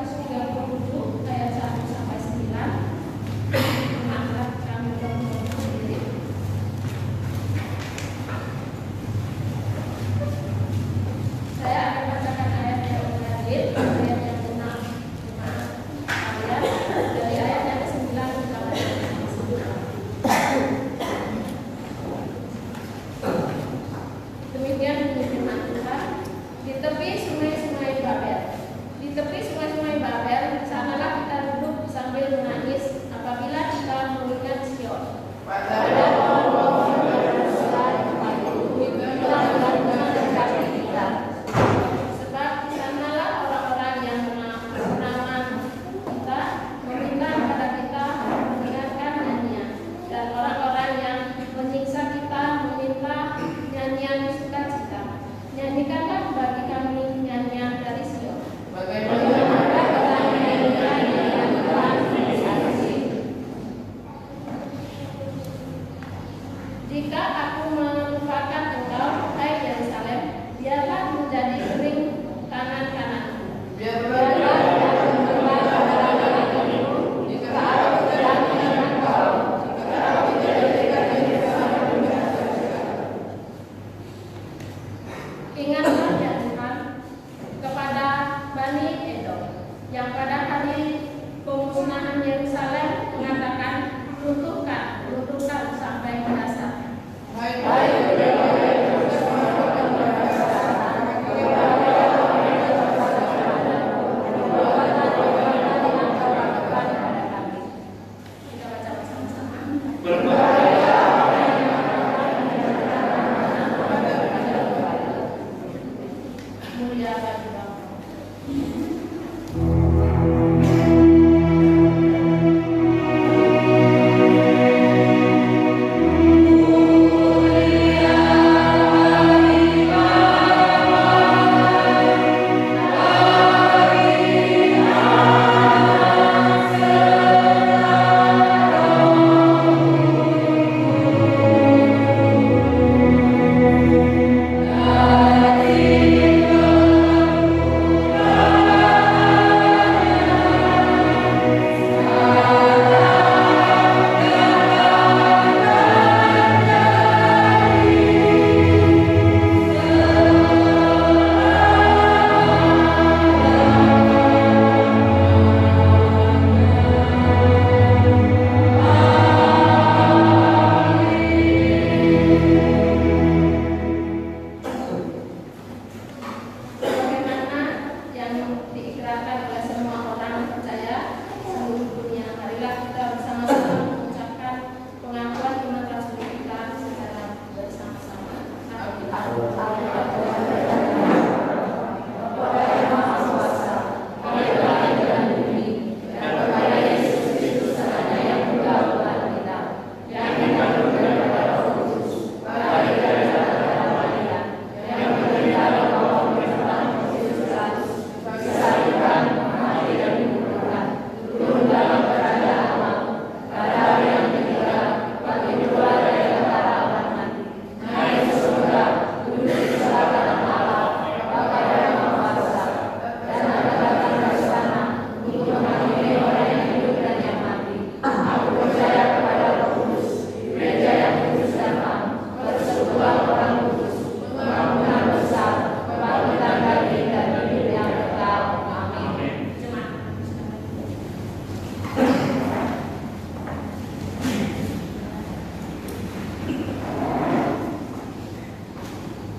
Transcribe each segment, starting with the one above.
137 ayat 1 sampai 9. Maaf, kami belum sendiri. Saya akan bacakan ayat yang terakhir, ayat yang ke-6. Dari ayat yang ke-9 sampai ke-10. Demikian bunyi firman Tuhan. Di tepi sungai-sungai Babel, di tepi sungai-sungai Babel, sanalah kita duduk sambil menangis apabila kita mengingat Sion. Sebab di sanalah orang-orang yang bernama kita meminta kepada kita mendengarkan nyanyian, dan orang-orang yang menyiksa kita meminta nyanyian sukacita. Nyanyikanlah bagi kami nyanyian dari Sion. Jika aku melupakan engkau, hai Yerusalem, biarlah menjadi kering kanan-kananku. Ingatlah ya Tuhan kepada Bani Edom yang pada hari pemusnahan Yerusalem mengatakan, runtuhkan sampai ke dasarnya. Kita baca bersama-sama. Mulia bagi Bapa. Sebagaimana yang diikrarkan oleh semua orang percaya seluruh dunia, marilah kita bersama-sama mengucapkan pengakuan iman rasul kita secara bersama-sama.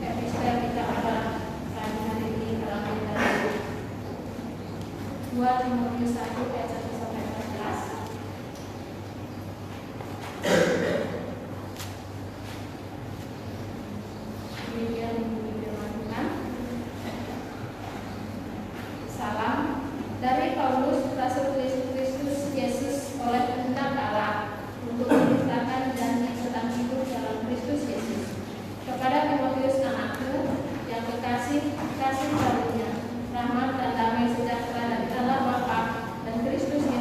Episode kita pada pagi hari ini terambil dari 2 Timotius 1 ayat 1 sampai 14. Demikian bunyi firman Tuhan. Salam dari Paulus, rasul Kristus Yesus oleh kehendak Allah untuk menciptakan janji tentang hidup dalam Kristus Yesus. Kepada Timotius anakku yang kekasih, kasih karunia, rahmat dan damai sejahtera dari Allah Bapa dan Kristus Yesus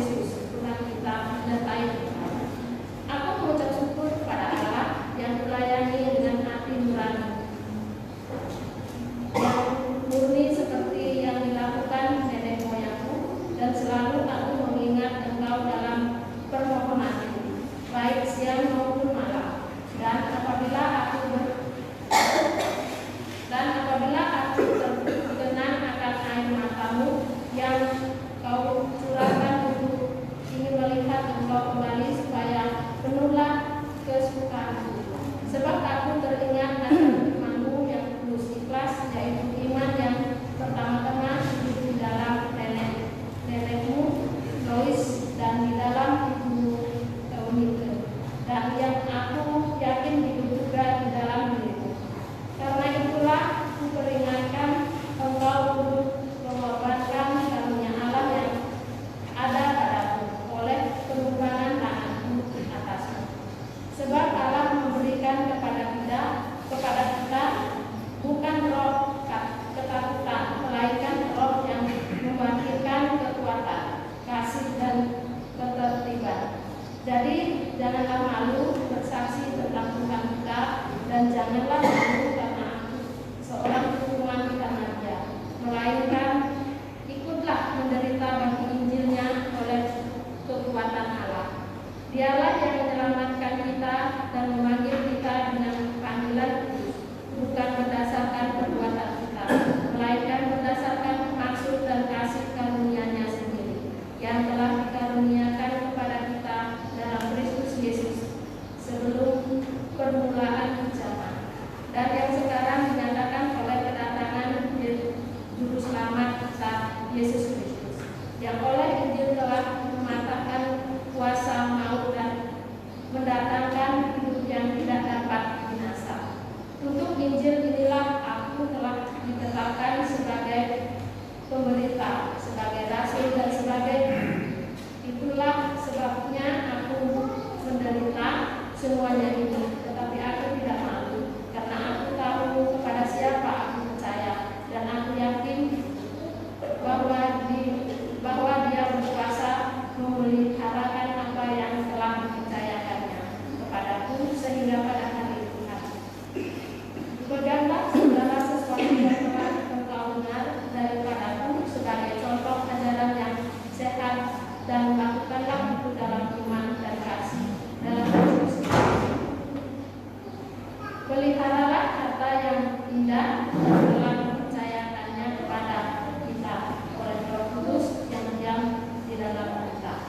baik siang maupun malam. Dan apabila aku terkenan akan air matamu yang kau curahkan untuk ingin melihat engkau kembali supaya penuhlah kesukaanku. Sebab aku teringat akan imanmu yang tulus ikhlas, yaitu iman yang pertama-tama hidup di dalam nenekmu Lois dan di dalam ibumu Eunike, dan yang aku yakin hidup juga di dalam dirimu. Karena itulah aku peringatkan engkau untuk mengorbankan karunia Allah yang ada padamu oleh pengurangan tanganmu atasmu. Sebab Allah memberikan kepada kita bukan roh ketakutan, melainkan roh yang membangkitkan kekuatan, kasih dan ketertiban. Jadi janganlah malu bersaksi tentang Tuhan kita, dan janganlah malu karena aku seorang hukuman karenanya, melainkan ikutlah menderita bagi Injilnya oleh kekuatan Allah. Dialah yang menyelamatkan kita dan memanggil kita dengan panggilan kudus, bukan berdasarkan perbuatan kita, melainkan berdasarkan maksud dan kasih karunia-Nya sendiri, yang telah dikaruniakan kepada kita dalam Kristus Yesus sebelum permulaan zaman, dan yang sekarang dinyatakan oleh kedatangan Juru Selamat kita Yesus Kristus, yang oleh Injil telah mematahkan kuasa maut dan mendatangkan hidup yang tidak dapat binasa. Untuk Injil inilah aku telah ditetapkan sebagai pemberita, sebagai rasul dan sebagai itulah sebabnya aku menderita semuanya ini, tetapi aku tidak malu, karena aku tahu kepada siapa aku percaya, dan aku yakin bahwa Dia berkuasa memeliharakan apa yang telah dipercayakannya kepadaku sehingga pada hari Tuhan. Peganglah segala sesuatu yang telah engkau dengar daripadaku sebagai contoh ajaran yang sehat, dan lakukanlah itu dalam iman dan kasih dalam Kristus. Peliharalah kata yang indah dan telah dipercayakannya kepada kita oleh Roh Kudus yang diam di dalam kita.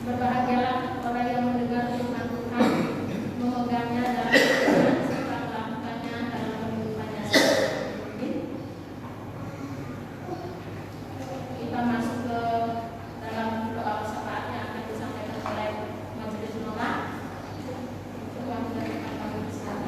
Berbahagialah orang yang mendengar firman Tuhan, memegangnya dalam hatinya, serta melakukannya dalam kehidupannya sehari-hari. Kita masuk ke dalam doa syafaat yang akan disampaikan oleh Majelis Nora. Coba kita kami di sana.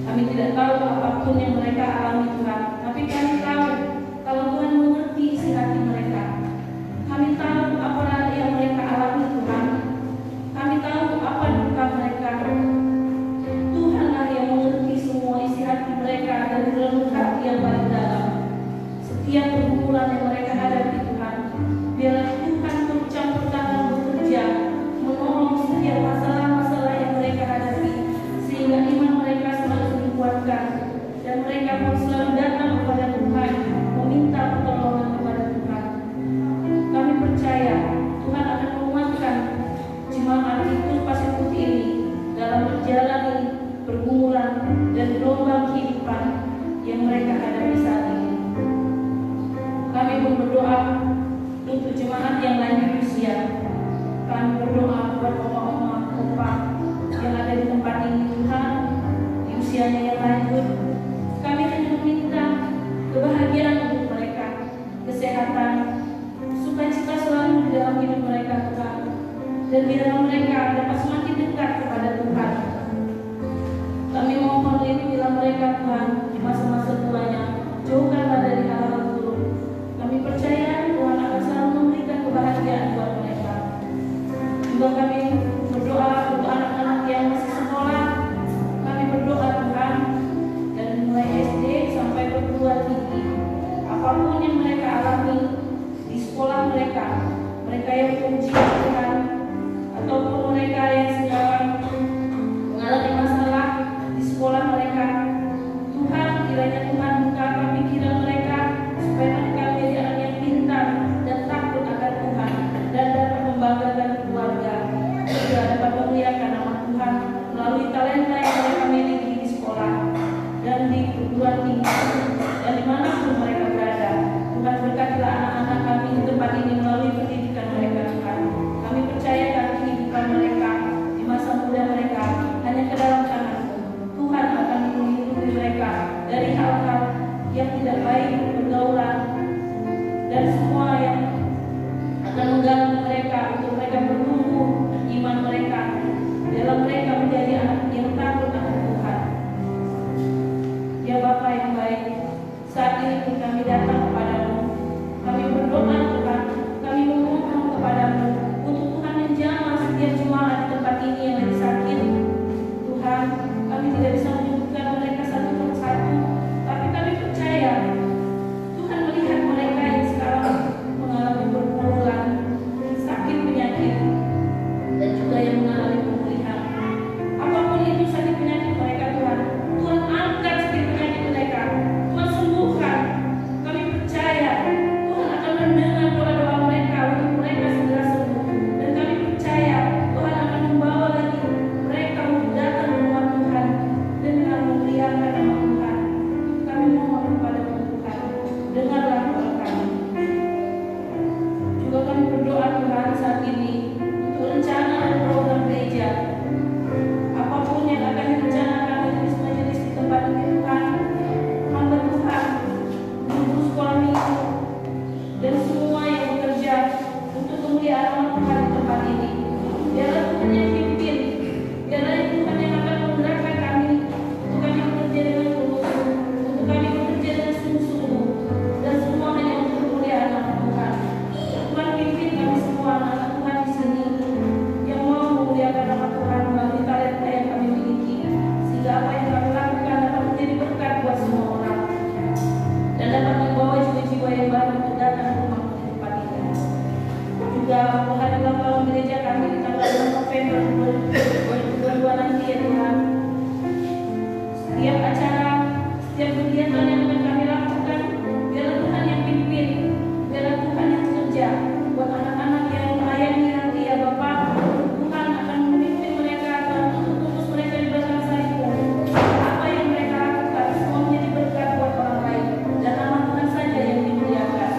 Kami tidak tahu apapun yang mereka alami Tuhan, tapi kami tahu kalau Tuhan mengerti isi hati mereka. Kami tahu apa yang mereka alami Tuhan. Kami tahu apa duka mereka. Tuhanlah yang mengerti semua isi hati mereka dari relung hati yang paling dalam. Setiap pergumulan yang mereka hadapi Tuhan, biarlah Tuhan bercampur tangan bekerja menolong setiap masalah-masalah yang mereka hadapi, sehingga iman mereka selalu dikuatkan dan mereka pun selalu datang kepada Tuhan meminta pertolongan kepada Tuhan. Kami percaya Tuhan akan menguatkan jemaat Ikut Pasir Putih ini dalam menjalani pergumulan dan gelombang kehidupan yang mereka hadapi saat ini. Kami pun berdoa untuk jemaat yang lain di usia. Kami berdoa buat oma-oma, opa yang ada di tempat ini Tuhan, di usianya yang lanjut. Kami hanya meminta kebahagiaan untuk mereka, kesehatan, sukacita selalu di dalam hidup mereka Tuhan, dan biarlah mereka dapat semakin dekat kepada Tuhan. Kami mohon lindungilah mereka Tuhan di masa-masa tuanya, jauhkanlah dari hal-hal buruk. Kami percaya Tuhan akan selalu memberikan kebahagiaan buat mereka. Juga kami berdoa untuk anak-anak yang masih sekolah. Kami berdoa Tuhan, dari mulai SD sampai perguruan tinggi, apapun yang mereka alami di sekolah mereka yang ujian Tuhan, ataupun mereka yang sedang mengalami masalah di sekolah mereka, Tuhan kiranya Tuhan bukakan pikiran mereka supaya mereka menjadi anak yang pintar dan takut akan Tuhan dan dapat membanggakan keluarga, juga dapat memuliakan nama Tuhan melalui talenta yang mereka miliki di sekolah dan di perguruan tinggi dan dimanapun mereka berada. Tuhan berkatilah anak-anak kami di tempat ini melalui pendidikan mereka Tuhan. Kami percayakan kehidupan mereka di masa muda mereka hanya ke dalam tangan-Mu. Tuhan akan melindungi mereka dari hal-hal yang tidak baik, pergaulan, dan semua yang akan mengganggu mereka untuk mereka bertumbuh iman mereka dalam mereka menjadi anak yang takut akan Tuhan. Ya Bapa yang baik, saat ini pun kami datang kepada-Mu. Kami berdoa Tuhan, kami memohon kepada-Mu untuk Tuhan menjamah setiap jemaat di tempat ini yang lagi sakit. Tuhan, kami tidak bisa menyembuhkan mereka satu persatu, tapi kami percaya Tuhan melihat mereka yang sekarang mengalami pergumulan, sakit penyakit, dan juga yang mengalami pemulihan. Apapun itu sakit penyakit mereka Tuhan, Tuhan angkat sakit penyakit mereka, Tuhan sembuhkan. Kami percaya Tuhan akan mendengar doa-doa mereka untuk mereka segera sembuh, dan kami percaya Tuhan akan membawa lagi mereka untuk datang ke rumah Tuhan dengan memuliakan nama Tuhan. Kami mohon kepada-Mu Tuhan, dengarlah doa kami. Juga kami berdoa Tuhan saat ini untuk rencana dan program gereja. Apapun yang akan direncanakan majelis-majelis di tempat ini Tuhan, hamba Tuhan, guru sekolah minggu, dan semua yang bekerja untuk kemuliaan nama Tuhan di tempat ini. Biarlah Tuhan yang pimpin, biarlah Tuhan yang akan menggerakkan kami untuk kami bekerja dengan sungguh-sungguh, untuk kami bekerja dengan sungguh-sungguh, dan semua hanya untuk kemuliaan nama Tuhan. Tuhan pimpin kami semua anak Tuhan di sini yang mau memuliakan nama Tuhan melalui talenta yang kami miliki, sehingga apa yang kami lakukan dapat menjadi berkat buat semua orang dan dapat membawa jiwa-jiwa yang baru untuk datang ke rumah-Mu di tempat ini. Juga Tuhan ulang tahun gereja kami di tanggal 6 November 2022 nanti ya Tuhan. Setiap acara, setiap kegiatan yang akan kami lakukan, biarlah Tuhan yang pimpin, biarlah Tuhan yang bekerja buat anak-anak yang melayani nanti ya Bapak. Tuhan akan memimpin mereka dan untuk mereka di belakang salibmu. Apa yang mereka lakukan semua menjadi berkat buat orang lain dan nama Tuhan saja yang dimuliakan.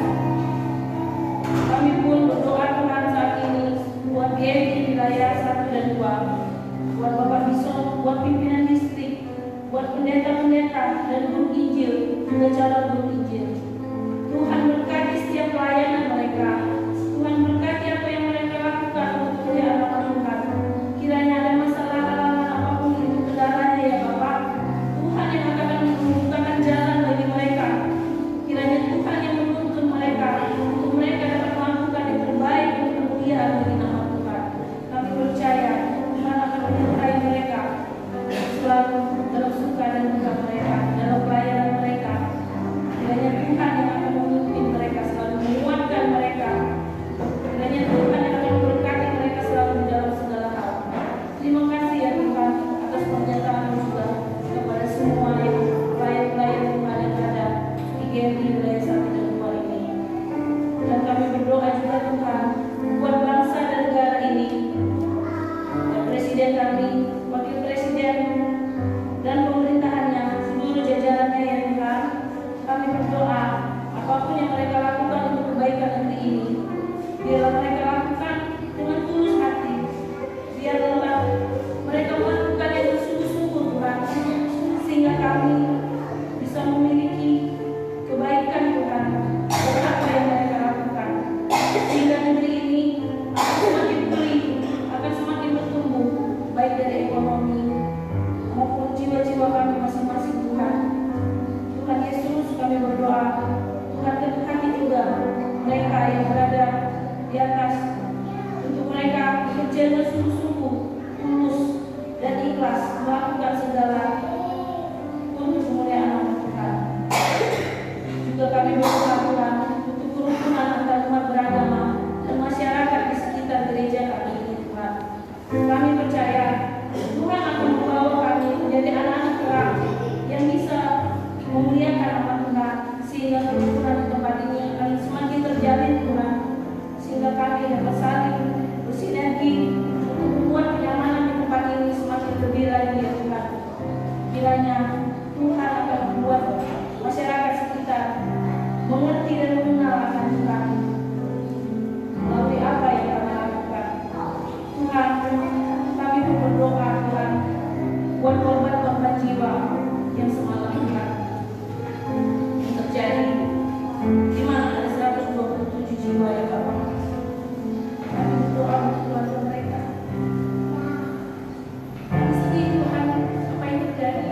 Kami pun berdoa Tuhan saat ini buat GMI wilayah 1 dan 2, buat Bapak Bishop, buat pimpinan distrik, buat pendeta-pendeta dan guru Injil, juga calon guru Injil. Tuhan berkati setiap pelayanan mereka. Tuhan berkati apa yang mereka lakukan untuk kemuliaan nama Tuhan. Kiranya ada masalah apapun itu kendalanya ya Bapak, Tuhan sehingga kami bisa memiliki kebaikan Tuhan dari apa yang mereka lakukan, sehingga negeri ini akan semakin pulih, akan semakin bertumbuh, baik dari ekonomi maupun jiwa-jiwa kami masing-masing Tuhan. Tuhan Yesus, kami berdoa, Tuhan berkati juga mereka yang berada di atas, untuk mereka bekerja dengan sungguh-sungguh, tulus dan ikhlas melakukan segala untuk kemuliaan nama Tuhan. Juga kami berdoa Tuhan untuk kerukunan antar umat beragama dan masyarakat di sekitar gereja kami ini Tuhan. Kami percaya Tuhan akan membawa kami menjadi anak-anak terang yang bisa memuliakan nama Tuhan, sehingga kerukunan di tempat ini akan semakin terjalin Tuhan, sehingga kami dapat saling bersinergi untuk membuat kenyamanan di tempat ini semakin lebih lagi ya Tuhan. Kiranya Tuhan akan membuat masyarakat sekitar mengerti dan mengenal akan Tuhan melalui apa yang kami lakukan. Tuhan, kami pun berdoa Tuhan buat korban-korban jiwa yang semalam Tuhan yang terjadi, di mana ada 127 jiwa yang Bapak. Kami berdoa untuk keluarga mereka. Kami sedih Tuhan apa yang terjadi,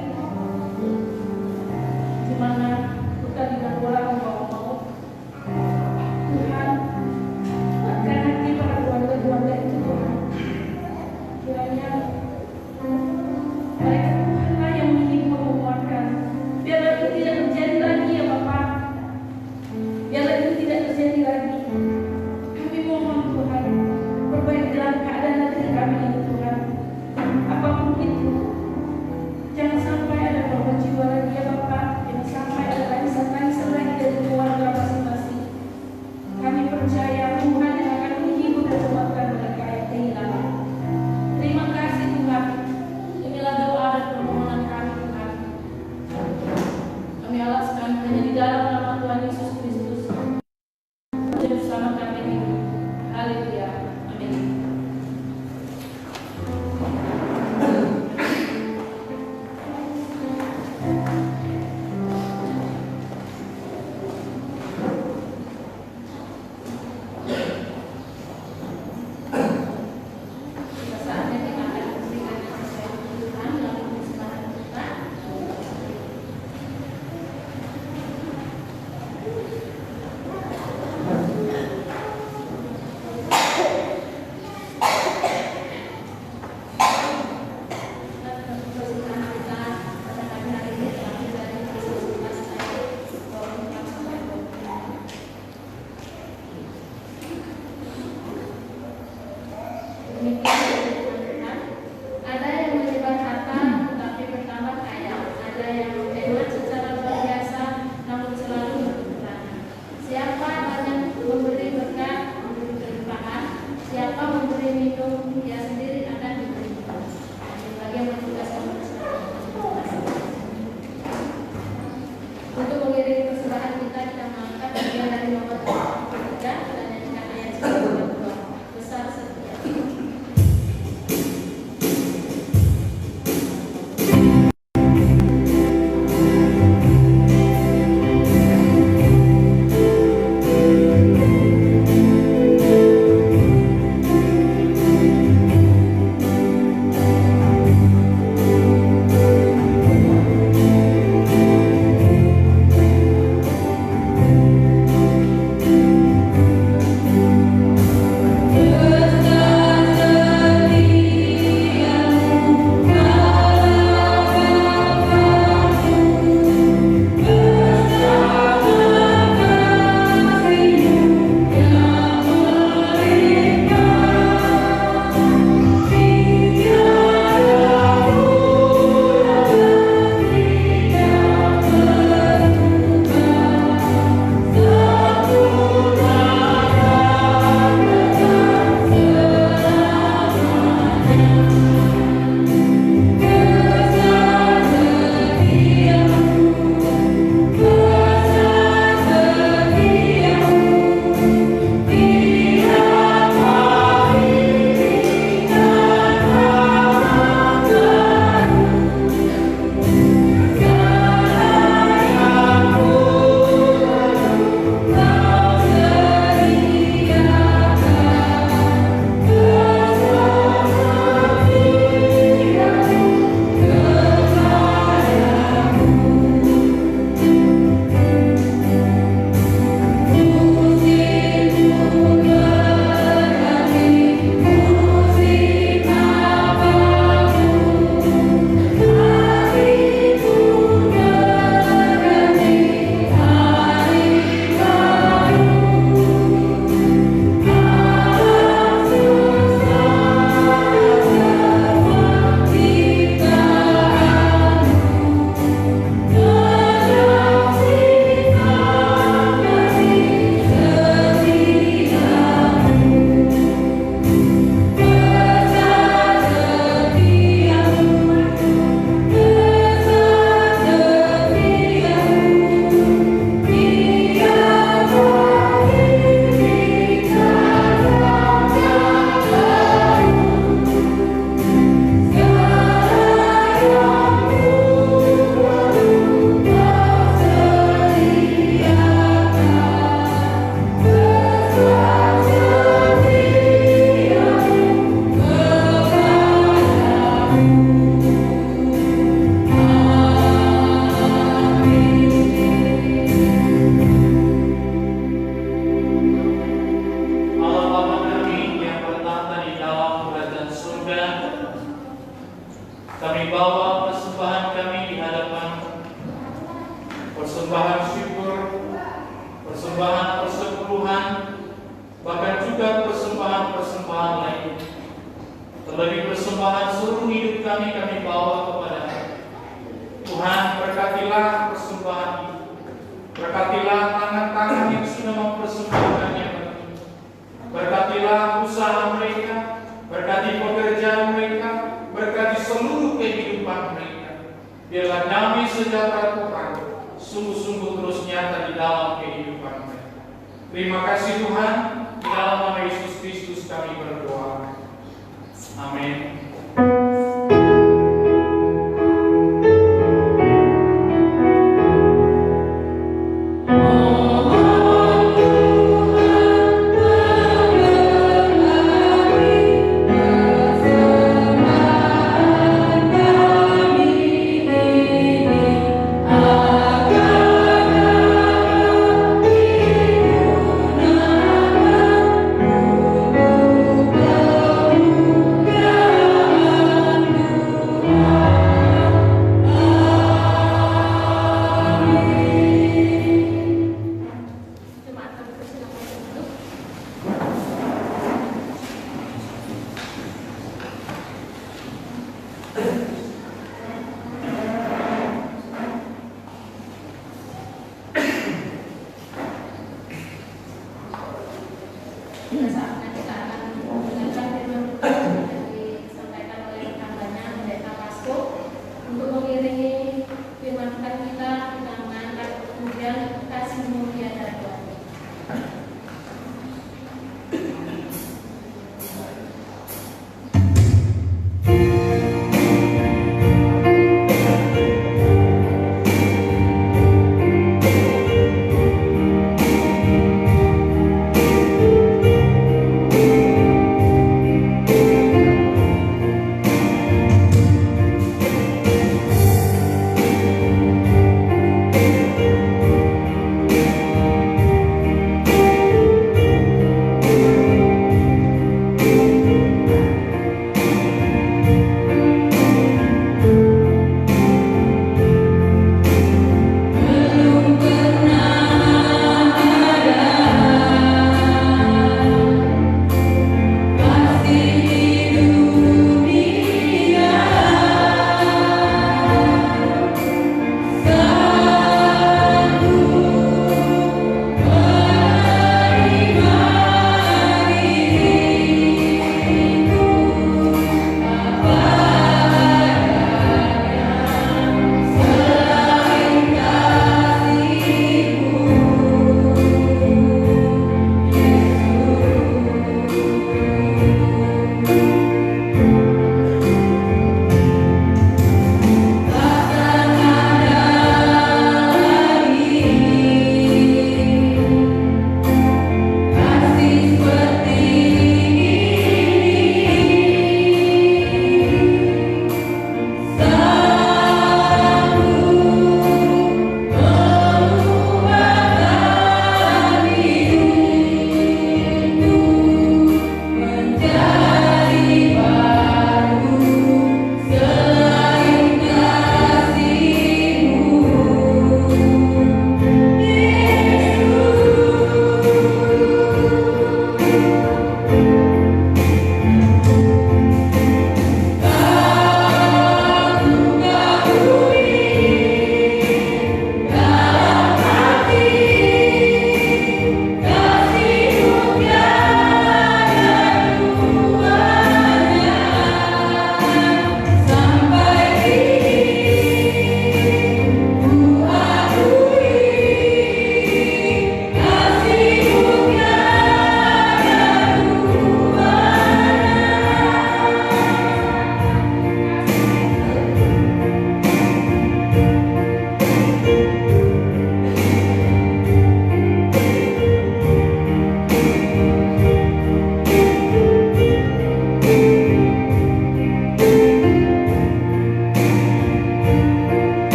di mana bukan dengan bola membawa maut. Tuhan, kuatkan hati para keluarga-keluarga itu Tuhan. Kiranya mereka Tuhan persembahan syukur, persembahan persepuluhan, bahkan juga persembahan-persembahan lain. Terlebih persembahan seluruh hidup kami bawa kepada Tuhan. Berkatilah persembahan itu. Berkatilah tangan-tangan yang sudah mempersembahkannya bagi. Berkatilah usaha mereka, berkati pekerjaan mereka, berkati seluruh kehidupan mereka. Biarlah damai sejahtera Tuhan sungguh-sungguh terus nyata di dalam kehidupan mereka. Terima kasih Tuhan, di dalam nama Yesus Kristus kami berdoa. Amin. Saatnya kita akan mendengarkan firman Tuhan yang disampaikan oleh rekan-rekannya Pendeta Pasko. Untuk mengiringi firman Tuhan kita mengangkat kemudian kasih-Mu tiada Tuhan. Thank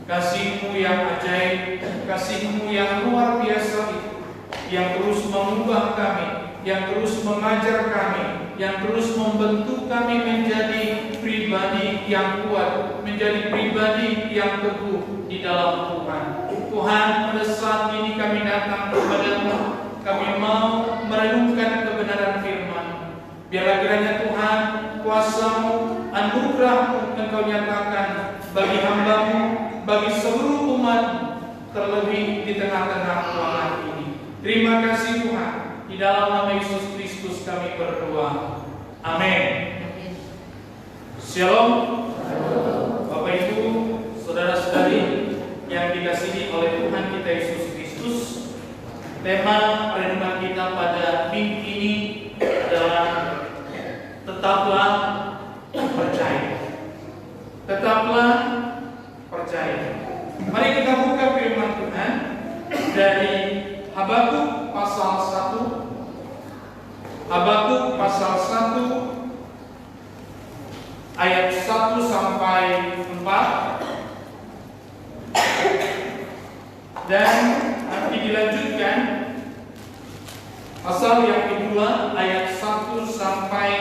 kasih-Mu yang ajaib, kasih-Mu yang luar biasa itu, yang terus mengubah kami, yang terus mengajar kami, yang terus membentuk kami menjadi pribadi yang kuat, menjadi pribadi yang teguh di dalam Tuhan. Tuhan, pada saat ini kami datang kepada-Mu, kami mau merenungkan kebenaran firman. Biarlah kiranya Tuhan, kuasa-Mu, anugerah-Mu Engkau nyatakan bagi hamba-Mu, bagi seluruh umat, terlebih di tengah-tengah ruangan ini. Terima kasih Tuhan. Di dalam nama Yesus Kristus kami berdoa. Amin. Shalom. Bapak Ibu, saudara-saudari yang dikasihi oleh Tuhan kita Yesus Kristus, tema renungan kita pada minggu ini adalah tetaplah percaya. Tetaplah percaya. Mari kita buka firman Tuhan dari Habakuk pasal 1. Habakuk pasal 1 ayat 1 sampai 4. Dan nanti dilanjutkan pasal yang kedua ayat 1 sampai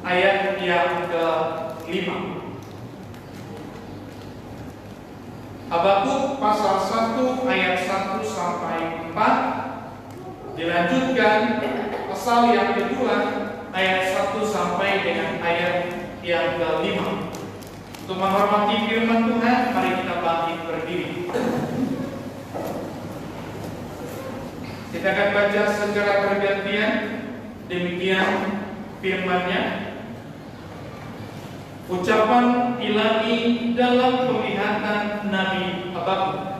ayat yang ke-5. Habakuk pasal 1 ayat 1 sampai 4, dilanjutkan pasal yang kedua ayat 1 sampai dengan ayat yang ke-5. Untuk menghormati firman Tuhan, mari kita bangkit berdiri. Kita akan baca secara bergantian, demikian firman-Nya. Ucapan ilahi dalam penglihatan Nabi Habakuk.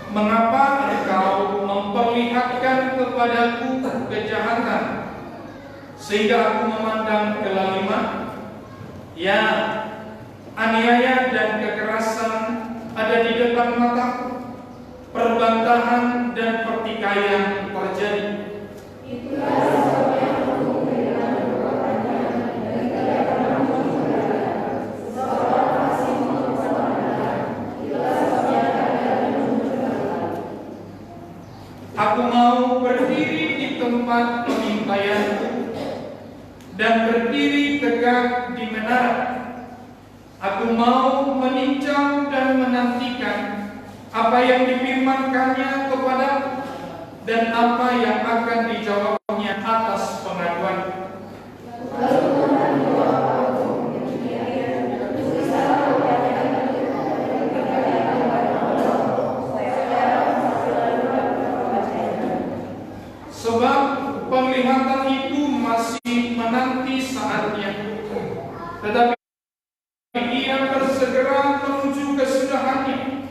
Mengapa engkau memperlihatkan kepadaku kejahatan, sehingga aku memandang kelaliman? Ya, aniaya dan kekerasan ada di depan mataku, perbantahan dan pertikaian terjadi. Aku mau berdiri di tempat pengintaianku dan berdiri tegak di menara. Aku mau meninjau dan menantikan apa yang difirmankannya kepadaku dan apa yang akan dijawabnya atas pengaduan. Sebab penglihatan itu masih menanti saatnya, tetapi ia bersegera menuju kesudahannya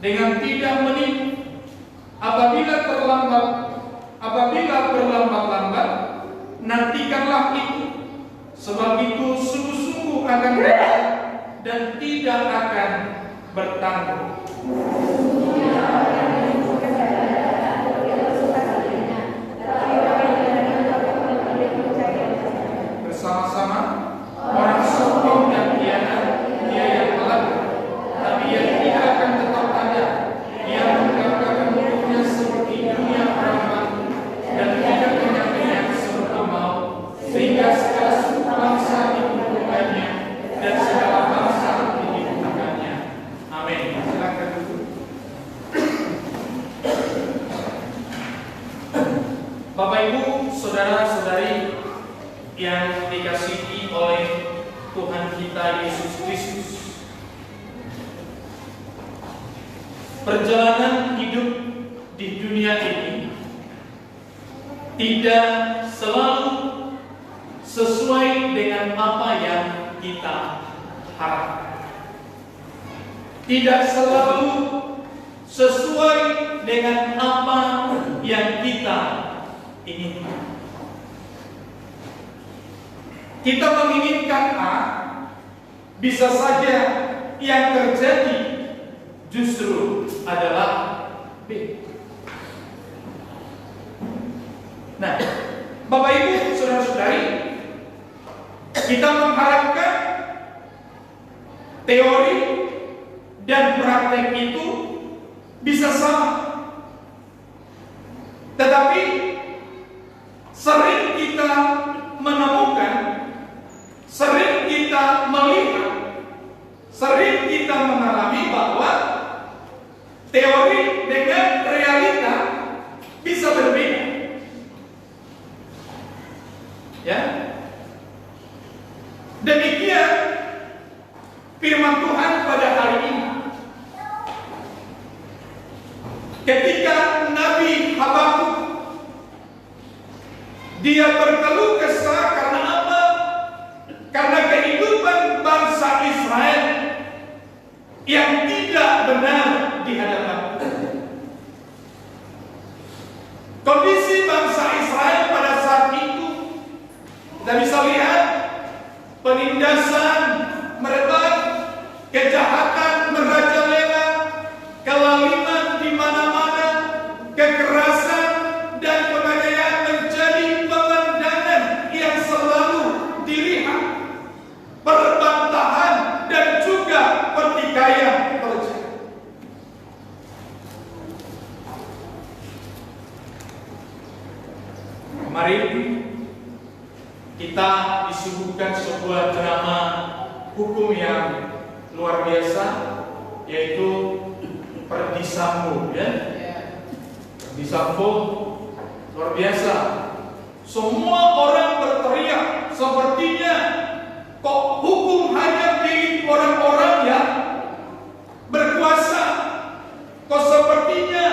dengan tidak menipu. Apabila berlambat-lambat, nantikanlah itu, sebab itu sungguh-sungguh akan datang dan tidak akan bertanggung. Bersama-sama orang sombong dan khianat, dia yang melanggar, tapi yang tidak akan tetap ada. Dia mengangkat mulutnya seperti dunia perawan dan tidak kenyang-kenyang seperti maut, sehingga segala suku bangsa dikumpulkannya dan segala bangsa dikumpulkannya. Amin. Silakan duduk. Bapak Ibu, saudara-saudari yang dikasihi oleh Tuhan kita Yesus Kristus, perjalanan hidup di dunia ini tidak selalu sesuai dengan apa yang kita harapkan, tidak selalu sesuai dengan apa yang kita inginkan. Kita menginginkan A, bisa saja yang terjadi justru teori dan praktek itu bisa sama. Tetapi sering kita menemukan, sering kita melihat, sering kita mengalami bahwa teori dengan realita bisa berbeda. Ya. Demikian firman Tuhan pada hari ini. Ketika Nabi Habakuk dia berkeluh kesah karena apa? Karena kehidupan bangsa Israel yang tidak benar di hadapan Tuhan. Kondisi bangsa Israel pada saat itu kita bisa lihat penindasan merebak, kejahatan merajalela, kelaliman di mana-mana, kekerasan dan penganiayaan menjadi pemandangan yang selalu dilihat, perbantahan dan juga pertikaian terjadi. Kemarin kita disuguhkan sebuah drama hukum yang luar biasa, yaitu Verdi Sambo, ya. Verdi Sambo luar biasa. Semua orang berteriak, sepertinya kok hukum hanya milik orang-orang yang berkuasa. Kok sepertinya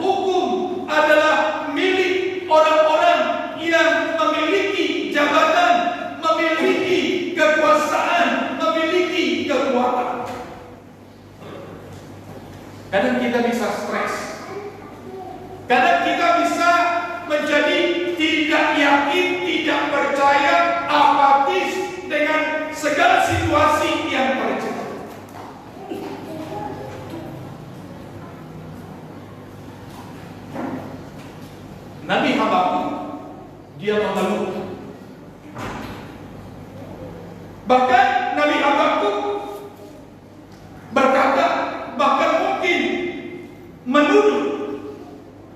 hukum adalah milik orang-orang yang memiliki jabatan, memiliki kekuasaan, memiliki kekuatan. Kadang kita bisa stres, kadang kita bisa menjadi tidak yakin, tidak percaya, apatis dengan segala situasi yang terjadi. Nabi Habakuk dia mengeluh. Bahkan Nabi Habakuk berkata, bahkan mungkin menuduh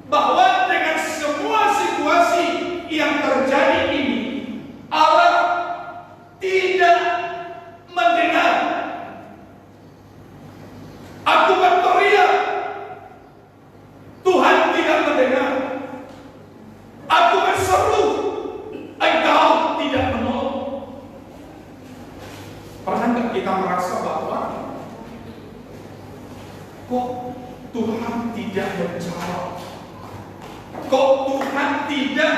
bahwa dengan semua situasi yang terjadi ini, Allah tidak mendengar. Aku berteriak, Tuhan tidak mendengar. Aku berseru, Engkau tidak menolong. Pernahkah kita merasa bahwa kok Tuhan tidak menjawab? Kok Tuhan tidak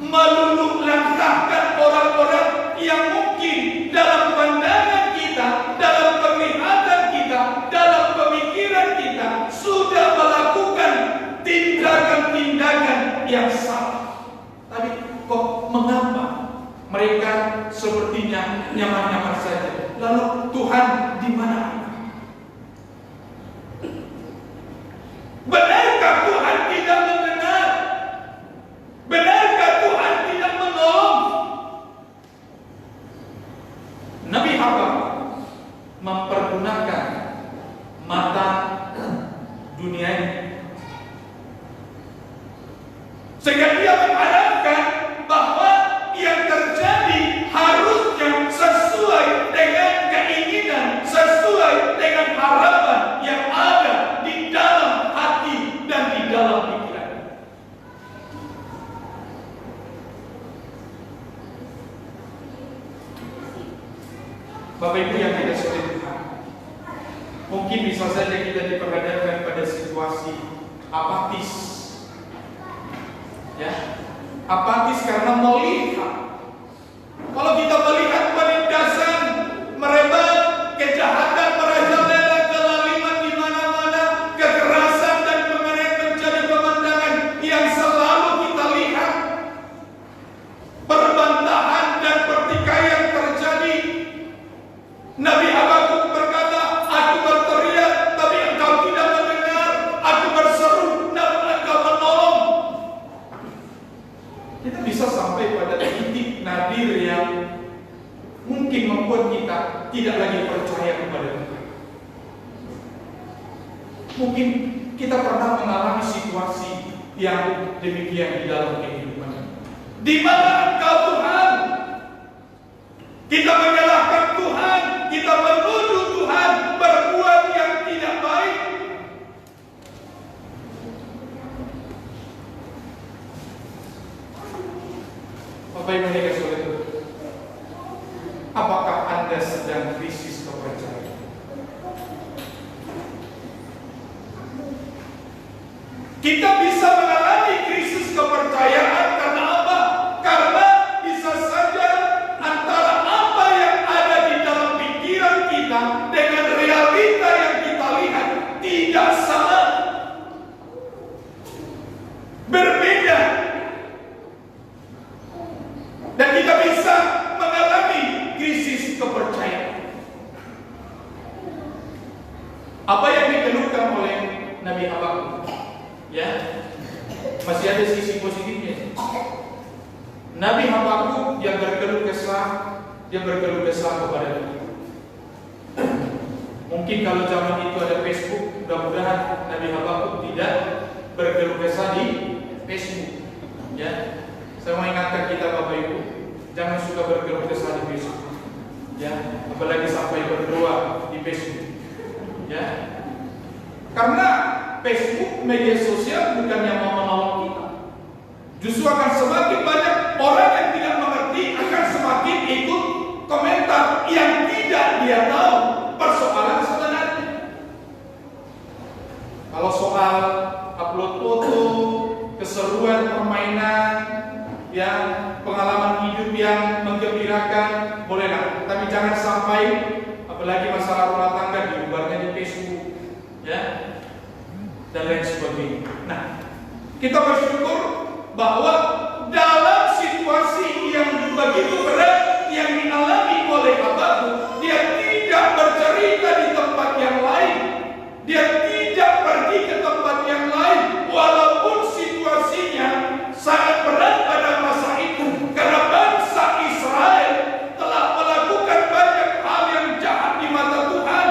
meluluh lantahkan orang-orang yang mungkin dalam pandangan kita, dalam penglihatan kita, dalam pemikiran kita sudah melakukan tindakan-tindakan yang salah. Tapi kok mengapa mereka sepertinya nyaman-nyaman saja? Lalu Tuhan di mana? Benarkah Tuhan tidak mendengar? Benarkah Tuhan tidak menolong? Nabi Habakuk mempergunakan mata dunia ini, sehingga dia mengharapkan bahwa yang terjadi harusnya sesuai dengan keinginan, sesuai dengan harapan yang ada di dalam hati dan di dalam pikiran. Bapak Ibu yang kita sekalian Tuhan, mungkin bisa saja kita diperhadapkan pada situasi apatis, ya, apatis karena melihat. Kalau kita melihat penindasan merebak, kejahatan merajalela, kelaliman di mana-mana, kekerasan dan penganiayaan menjadi pemandangan yang selalu kita lihat, perbantahan dan pertikaian terjadi. Nabi Habakuk berkata, aku berteriak, tapi engkau tidak mendengar. Aku berseru, namun engkau menolong. Kita bisa sampai pada titik Mungkin kita pernah mengalami situasi yang demikian di dalam kehidupan. Di mana Engkau Tuhan? Kita menyalahkan Tuhan, kita menuduh Tuhan berbuat yang tidak baik. Bapak Ibu yang saudara, apakah Anda sedang krisis kepercayaan? Kita bisa mengalami krisis kepercayaan karena apa? Karena bisa saja antara apa yang ada di dalam pikiran kita dengan realita yang kita lihat tidak sama, berbeda. Dan kita bisa mengalami krisis kepercayaan. Apa yang dikeluhkan oleh Nabi Habakuk? Ya, masih ada sisi positifnya. Nabi Habakuk yang berkeluh kesah, dia berkeluh kesah kepada Tuhan. Mungkin kalau zaman itu ada Facebook, mudah-mudahan Nabi Habakuk tidak berkeluh kesah di Facebook. Ya, saya mau ingatkan kita Bapak Ibu, jangan suka berkeluh kesah di Facebook. Ya, apalagi sampai berdoa di Facebook. Ya, karena Facebook, media sosial bukan yang mau menolong kita. Justru akan semakin banyak orang yang tidak mengerti akan semakin ikut komentar yang tidak dia tahu persoalan sebenarnya. Kalau soal upload foto, keseruan permainan, yang pengalaman hidup yang menggembirakan, bolehlah. Tapi jangan sampai apalagi masalah rumah tangga diubarnya di Facebook, ya, dan lain sebagainya. Nah, kita bersyukur bahwa dalam situasi yang begitu berat yang dialami oleh Habakuk, dia tidak bercerita di tempat yang lain, dia tidak pergi ke tempat yang lain, walaupun situasinya sangat berat pada masa itu, karena bangsa Israel telah melakukan banyak hal yang jahat di mata Tuhan.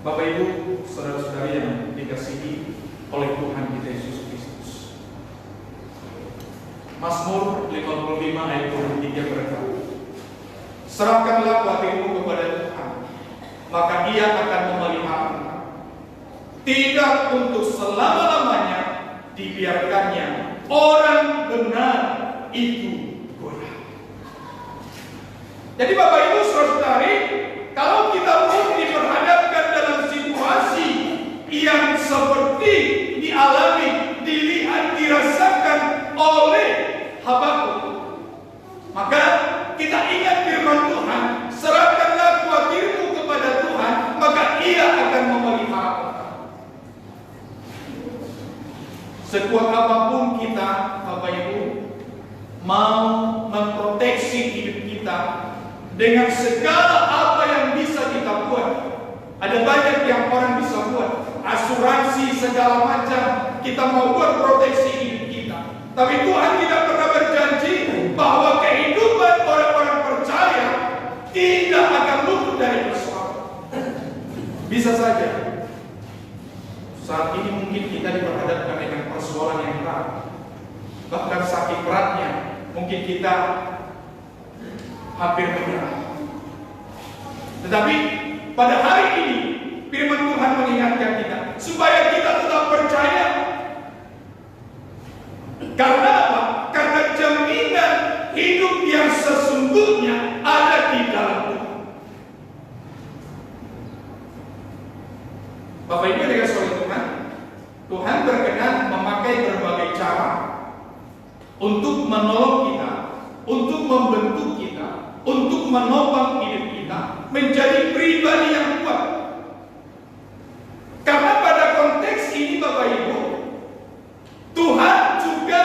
Bapak Ibu, saudara-saudari yang dikasihi oleh Tuhan kita Yesus Kristus, Mazmur 55 ayat 23 berkata, serahkanlah hatimu kepada Tuhan, maka Ia akan memelihara. Tidak untuk selama-lamanya dibiarkannya orang benar itu goyah. Jadi Bapak Ibu saudari, kalau kita pun diperhadapkan dalam situasi yang seperti dialami, dilihat, dirasakan oleh Habakuk, maka kita ingat firman Tuhan, serahkanlah khawatirmu kepada Tuhan, maka Ia akan memelihara. Sekuat apapun kita, Bapak Ibu, mau memproteksi hidup kita dengan segala apa yang bisa kita buat. Ada banyak yang orang bisa buat, asuransi segala macam, kita mau buat proteksi hidup kita. Tapi Tuhan tidak pernah berjanji bahwa kehidupan orang-orang percaya tidak akan luput dari persoalan. Bisa saja saat ini mungkin kita diperhadapkan dengan persoalan yang berat, bahkan sakit beratnya mungkin kita hampir menyerah. Tetapi pada hari ini firman Tuhan mengingatkan kita supaya kita tetap percaya. Karena apa? Karena jaminan hidup yang sesungguhnya ada di dalam Tuhan. Bapak Ibu yang dikasihi oleh Tuhan, Tuhan berkenan memakai berbagai cara untuk menolong kita, untuk membentuk kita, untuk menopang hidup kita menjadi pribadi yang kuat. Karena pada konteks ini Bapak Ibu, Tuhan juga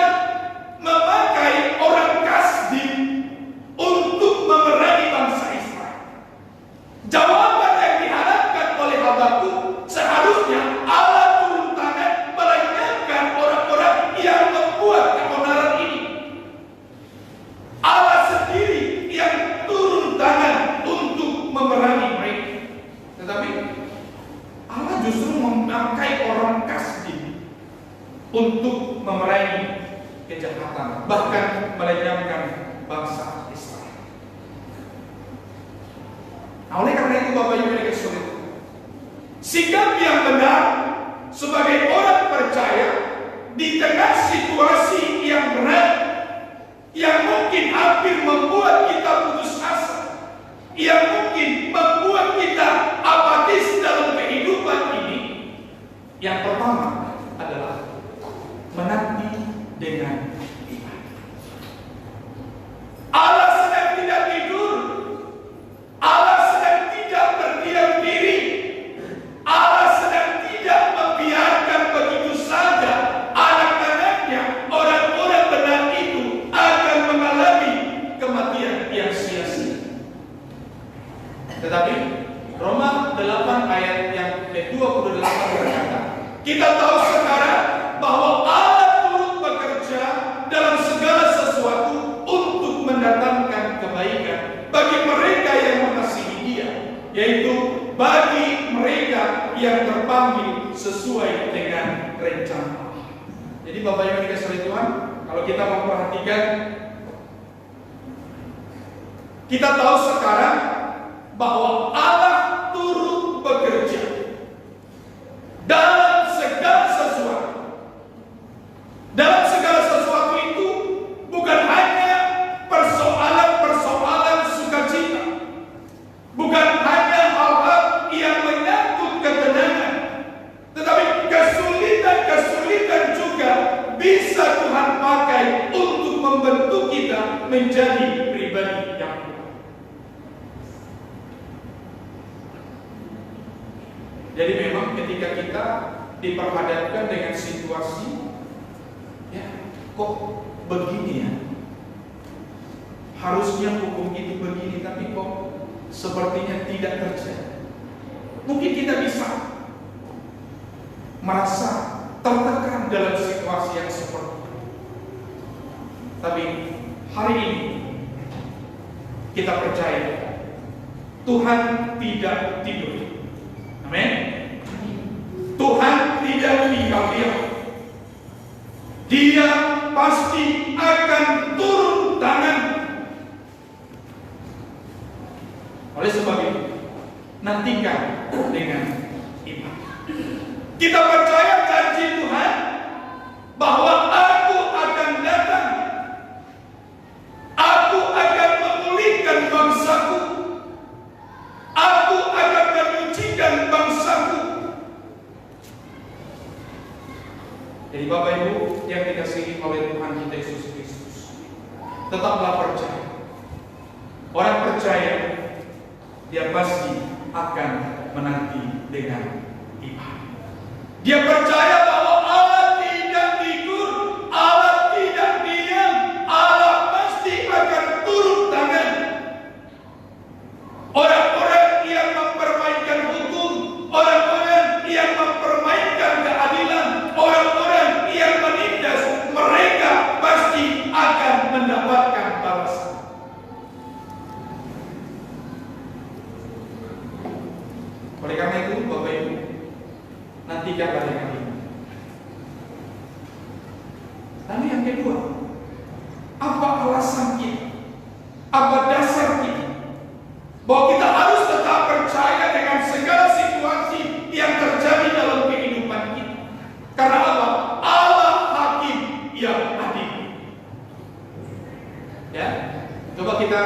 memakai orang Kasdim untuk memerangi bangsa Israel. Jawaban yang diharapkan oleh Habakuk, seharusnya Allah turun tangan melenyapkan orang-orang yang membuat keonaran ini. Allah sendiri bahkan melenyapkan bangsa Israel. Nah, oleh karena itu Bapak Ibu yang sulit, sikap yang benar sebagai orang percaya di tengah situasi yang berat, yang mungkin hampir membuat kita putus asa, yang mungkin membuat kita apatis dalam kehidupan ini, yang pertama adalah menanti dengan iman. Allah sedang tidak tidur, Allah sedang tidak berdiam diri, Allah sedang tidak membiarkan begitu saja anak-anaknya, orang-orang benar itu akan mengalami kematian yang sia-sia. Tetapi Roma 8 ayat yang ke-28 berkata, kita tahu sekarang bahwa Allah turut bekerja dalam segala sesuatu untuk mendatangkan kebaikan bagi mereka yang mengasihi Dia, yaitu bagi mereka yang terpanggil sesuai dengan rencana. Jadi Bapak Ibu yang dikasihi Tuhan, kalau kita memperhatikan, kita tahu sekarang bahwa Allah turut bekerja dalam segala sesuatu. Dalam segala sesuatu itu bukan hanya persoalan-persoalan sukacita, bukan hanya hal-hal yang menyangkut ketenangan, tetapi kesulitan-kesulitan juga bisa Tuhan pakai untuk membentuk kita menjadi pribadi yang kuat. Jadi memang ketika kita diperhadapkan dengan situasi, ya kok begini ya, harusnya hukum itu begini, tapi kok sepertinya tidak terjadi. Mungkin kita bisa merasa tertekan dalam situasi yang seperti itu. Tapi hari ini kita percaya Tuhan tidak tidur. Amin. Tuhan tidak meninggal diam. Dia pasti akan turun tangan. Oleh sebab itu, nantikan dengan iman. Kita percaya janji Tuhan bahwa Aku akan datang. Aku akan memulihkan bangsaku. Aku akan menyucikan bangsaku. Jadi Bapak Ibu yang dikasihi oleh Tuhan kita Yesus Kristus, tetaplah percaya. Orang percaya, dia pasti akan menanti dengan iman. Dia percaya bahwa Allah tidak tidur, Allah tidak diam, Allah pasti akan turun tangan. Orang-orang yang mempermainkan hukum, orang-orang yang mempermainkan keadilan, orang-orang yang menindas, mereka pasti akan mendapatkan balasan. Oleh karena itu, Bapak Ibu, nantikanlah dengan iman. Lalu yang kedua, apa alasan kita? Apa dasar kita bahwa kita harus tetap percaya dengan segala situasi yang terjadi dalam kehidupan kita? Karena apa? Allah hakim yang adil. Ya, coba kita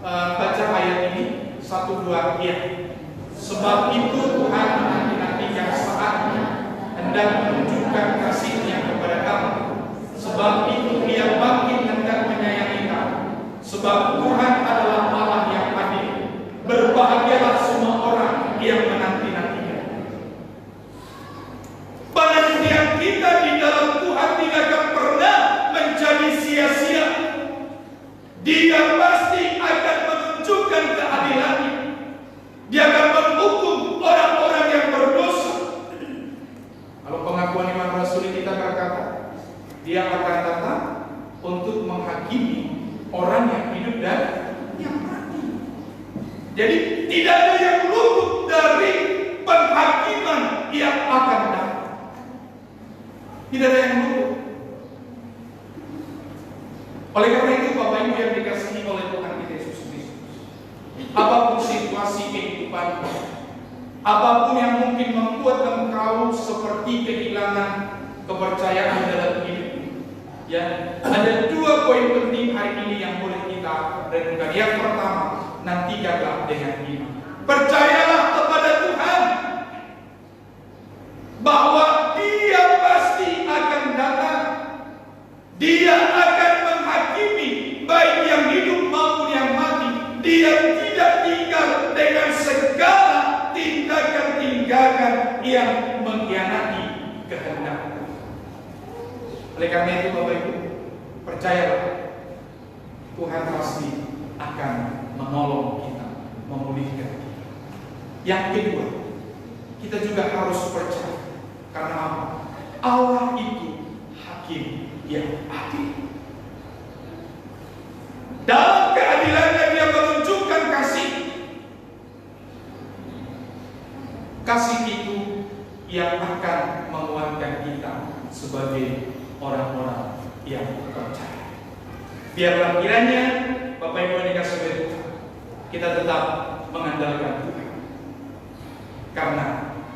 baca ayat ini 1-2 ya. Sebab itu Tuhan menanti-nantikan saatnya hendak menunjukkan kasih-Nya kepada kamu. Sebab itu Ia makin hendak menyayangi kamu. Sebab Tuhan adalah Allah yang adil. Berbahagialah semua orang yang menanti-nantinya. Penantian kita di dalam Tuhan tidak akan pernah menjadi sia-sia. Dia pasti akan menunjukkan keadilan-Nya. Dia akan menghukum orang-orang yang berdosa. Kalau pengakuan iman rasuli kita berkata, Dia akan datang untuk menghakimi orang yang hidup dan yang mati. Jadi tidak ada yang luput dari penghakiman yang akan datang. Tidak ada yang luput. Oleh karena itu, Bapak Ibu yang dikasihi oleh Tuhan kita Yesus Kristus, apapun situasi kehidupan, apapun yang mungkin membuat engkau seperti kehilangan kepercayaan dalam hidup, ya, ada 2 poin penting hari ini yang boleh kita renungkan. Yang pertama, nantikanlah dengan iman. Percayalah kepada Tuhan bahwa Dia pasti akan datang. Dia akan menghakimi baik yang hidup maupun yang mati. Dia tidak tinggal dengan segala tindakan-tindakan yang mengkhianati kehendak. Oleh karena itu, Bapak Ibu, percayalah, Tuhan pasti akan menolong kita, memulihkan kita. Yang kedua, kita juga harus percaya. Karena apa? Allah itu hakim yang adil. Dalam keadilannya Dia menunjukkan kasih. Kasih itu yang akan menguatkan kita sebagai orang-orang yang percaya. Biarlah kiranya Bapak Ibu yang dikasihi oleh Tuhan, kita tetap mengandalkan Tuhan. Karena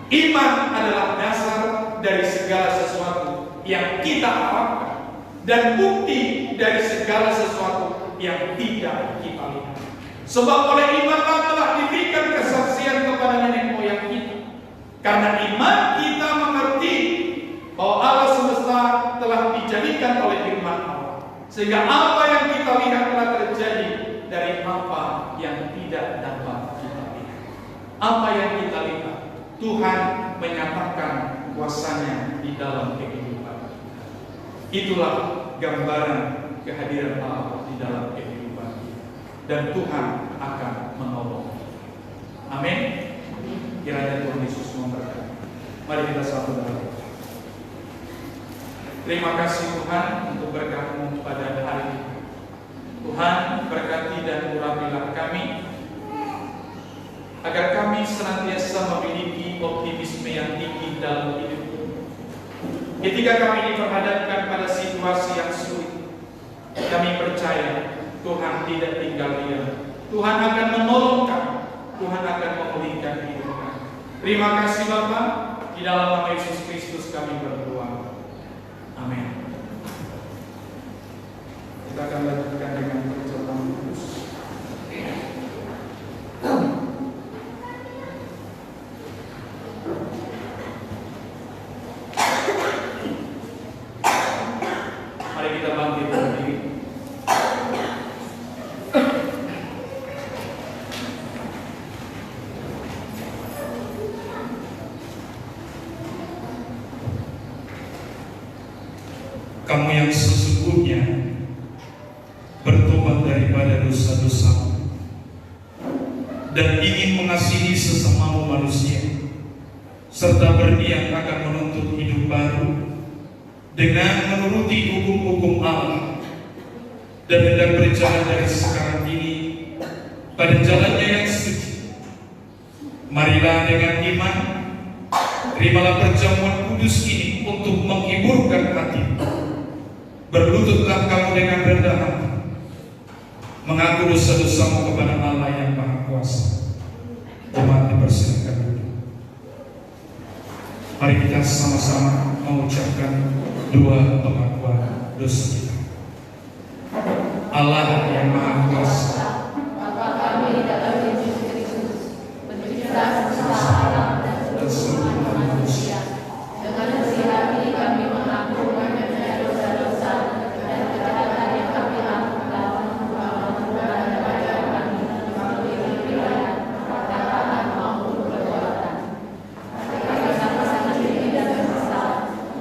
iman adalah dasar dari segala sesuatu yang kita harapkan dan bukti dari segala sesuatu yang tidak kita lihat. Sebab oleh iman telah diberikan kesaksian kepada nenek moyang kita. Karena iman kita mengerti bahwa Allah semesta telah dijadikan oleh firman Allah, sehingga apa yang kita lihat telah terjadi dari apa yang tidak dapat kita lihat. Apa yang kita lihat, Tuhan menyatakan kuasanya di dalam kehidupan. Itulah gambaran kehadiran Allah di dalam kehidupan kita, dan Tuhan akan menolong. Amin. Kiranya Tuhan Yesus memberkati. Mari kita satu doa. Terima kasih Tuhan untuk berkat-Mu pada hari ini. Tuhan, berkati dan urapilah kami, agar kami senantiasa memiliki optimisme yang tinggi dalam hidup. Ketika kami diperhadapkan pada situasi yang sulit, kami percaya Tuhan tidak tinggal diam. Tuhan akan menolong kami. Tuhan akan memulihkan hidup kami. Terima kasih Bapa. Di dalam nama Yesus Kristus kami berdoa. Amin. Kita akan lanjutkan dengan perjamuan kudus. Mari kita bangkit berdiri. Kamu yang sesungguhnya bertobat daripada dosa-dosamu dan ingin mengasihi sesamamu manusia, serta berniat akan menuntut hidup baru dengan menuruti hukum-hukum Allah, dan hendak berjalan dari sekarang ini pada jalannya yang suci. Marilah dengan iman, terimalah perjamuan kudus ini untuk menghiburkan hatimu. Berlututlah kamu dengan rendah hati, mengaku dosa-dosamu kepada Allah yang Maha Kuasa. Jemaat dipersilakan duduk. Mari kita sama-sama mengucapkan dua pengakuan dosa kita. Allah yang Maha Kuasa, Bapa kami dalam Yesus Kristus, pencipta semesta alam dan seluruh manusia, dengan hati kami mengaku mengenai dosa-dosa dan kejahatan yang kami lakukan, kepada kami melalui pikiran, perkataan maupun perbuatan. Kami sama-sama diri dan menyesal,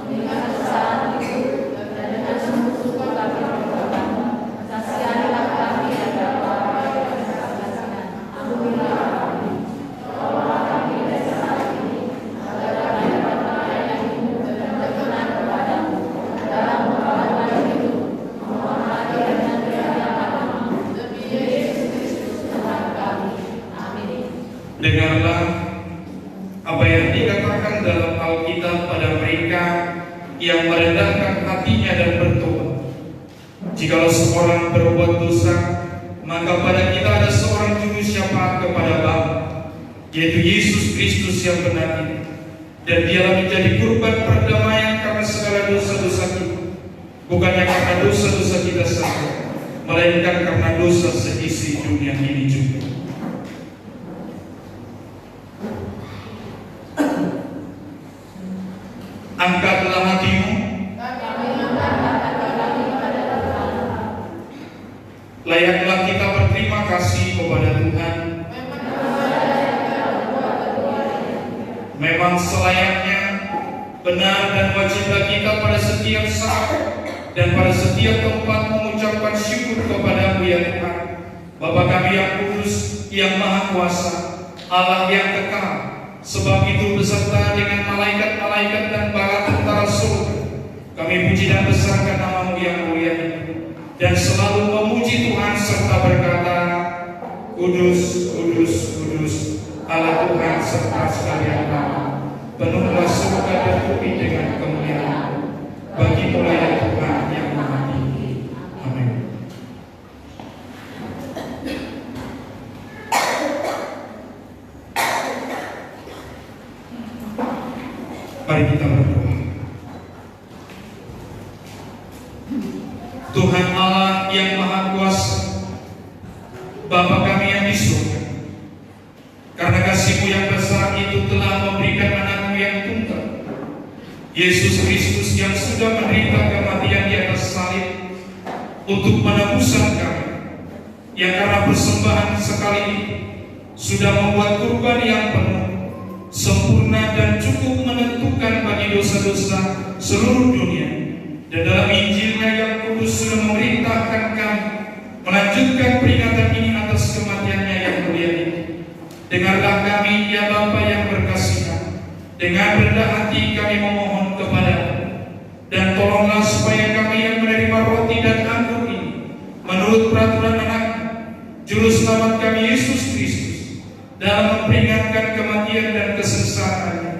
mengingat kesalahan itu, dan dengan sungguh-sungguh kami bertobat. Kasihanilah kami dan Bapa yang berkasihan. Ampunilah kami. Tolonglah kami dari saat ini, agar kami dapat melayani dan berkenan kepadamu dalam pengalaman hidup. Mohonlah kiranya Tuhan demi Yesus Kristus Tuhan kami. Amin. dengarlah apa yang dikatakan dalam Alkitab pada mereka yang merendahkan hatinya dan bertobat. Jikalau seorang berbuat dosa, maka pada kita ada seorang juru syafaat kepada Bapa, yaitu Yesus Kristus yang benar ini. Dan dialah menjadi kurban perdamaian karena segala dosa-dosa kita, bukannya karena dosa-dosa kita saja, melainkan karena dosa seisi dunia ini juga. Angkatlah hatimu, layaklah kita berterima kasih kepada Tuhan. Memang selayaknya, benar dan wajiblah kita pada setiap saat dan pada setiap tempat mengucapkan syukur kepada-Mu ya Tuhan, Bapa kami yang kudus, yang maha kuasa, Allah yang kekal. Sebab itu beserta dengan malaikat-malaikat dan bala tentara surga, kami puji dan besarkan nama-Mu yang mulia itu, dan selalu memuji Tuhan serta berkata, Kudus, kudus, kudus, Allah Tuhan serta sekalian nama. Penuhlah surga dan bumi dengan kemuliaan. Bagi-Mu ya Tuhan yang maha tinggi. Amin. Mari kita berdoa. Tuhan Allah yang maha kuasa, Bapa kami yang di surga, karena kasih-Mu yang besar itu telah memberikan anak-Mu yang tunggal, Yesus Kristus, yang sudah menderita kematian di atas salib untuk penebusan kami, yang karena persembahan sekali ini sudah membuat kurban yang penuh, sempurna dan cukup menentukan bagi dosa-dosa seluruh dunia. Dan dalam Injil-Nya yang kudus sudah memerintahkan kami melanjutkan peringatan ini atas kematian-Nya yang mulia ini. Dengarlah kami ya Bapa yang berkasihan, dengan rendah hati kami memohon kepada-Mu, dan tolonglah supaya kami yang menerima roti dan anggur ini menurut peraturan anak-Mu, Juru Selamat kami Yesus Kristus, dalam memperingatkan kematian dan kesesatan-Nya,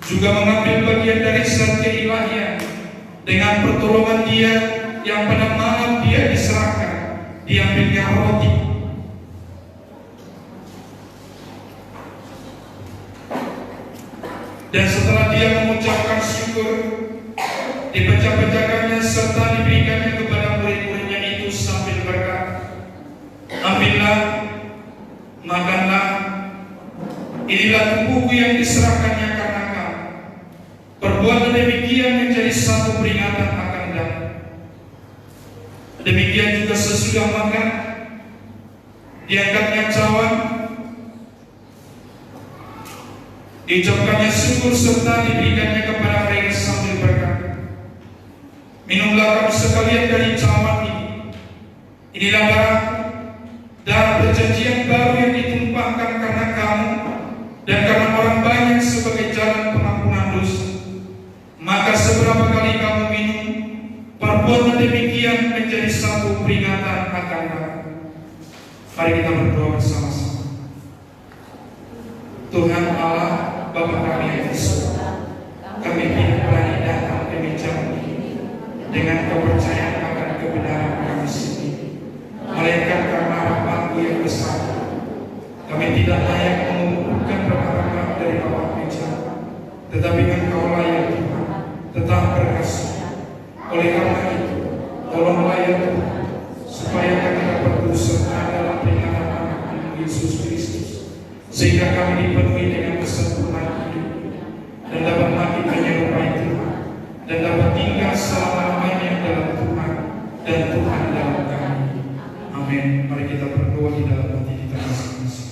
juga mengambil bagian dari zat keilahian dengan pertolongan Dia yang pada malam Dia diserahkan, diambilnya roti. Dan setelah Dia mengucapkan syukur, dipecah-pecahkannya serta diberikannya kepada murid-muridnya itu sambil berkata, Ambillah, makanlah, inilah tubuhku yang diserahkannya karena kamu. Perbuatan demikian menjadi satu peringatan akan damai. Demikian juga sesudah makan, diangkatnya cawan, diucapkannya syukur serta diberikannya kepada mereka sambil berkata, Minumlah kamu sekalian dari cawan ini. Inilah darah perjanjian baru yang ditumpahkan karena kamu dan karena orang banyak sebagai jalan pengampunan dosa. Maka seberapa kali kamu minum, perbuatan demikian menjadi satu peringatan akan kamu. Mari kita berdoa bersama-sama. Tuhan Allah, Bapa kami yang di surga, kami tidak berani datang ke meja-Mu dengan kepercayaan akan kebenaran kami sendiri, melainkan karena rahmat-Mu yang besar. Kami tidak layak mengumpulkan berharap dari bawah meja, tetapi Engkau layak Tuhan, tetap berkasih. Oleh karena itu, tolonglah ya Tuhan, supaya kami dapat turut serta dalam peringatan anak-Mu Yesus Kristus, sehingga kami dipenuhi dengan kesempurnaan hidup dan dapat makin menyerupai Tuhan, dan dapat tinggal selama-lamanya dalam Tuhan dan Tuhan dalam kami. Amin. Mari kita berdoa di dalam hati kita masing-masing.